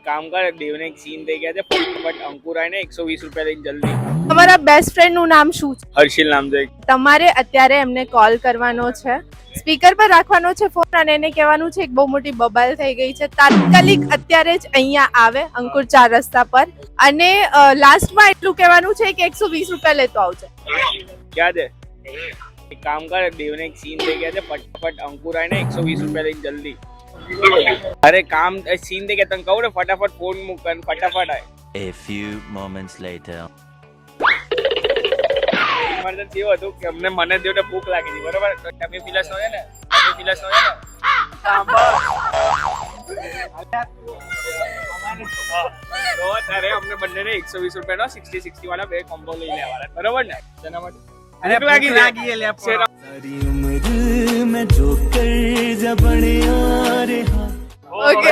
काम कर, देवने एक सीन दे गया था फटाफट अंकुर आए ने 120 રૂપિયા લઈને જલ્દી. તમારા બેસ્ટ ફ્રેન્ડ નું નામ શું છે? હર્ષિલ નામ છે. તમારે અત્યારે એમને કોલ કરવાનો છે, સ્પીકર પર રાખવાનો છે ફોન અને એને કહેવાનું છે એક બહુ મોટી બબાલ થઈ ગઈ છે, તાત્કાલિક અત્યારે જ અહીંયા આવે અંકુર 4 રસ્તા પર, અને લાસ્ટમાં એટલું કહેવાનું છે કે 120 રૂપિયા લેતો આવજો. क्या है एक काम कर, देवने एक सीन दे गया था फटाफट अंकुर आए ने 120 રૂપિયા લઈને જલ્દી. अरे काम सीन दे गया तने कहूं ने फटाफट फोन मूक कर फटाफट आए. A few moments later. Emergency એવું હતું કે અમને મને દેવને ભૂખ લાગી હતી, બરોબર? તો તમે પીલા સોય ને તો તારે અમને બંનેને 120 રૂપિયાનો 60-60 વાળા બે કોમ્બો લઈ લેવાના, બરોબર ને? તેના માટે ભૂખ લાગી એટલે सारी उम्र में जो कर जब बड़े आ रहा ઓકે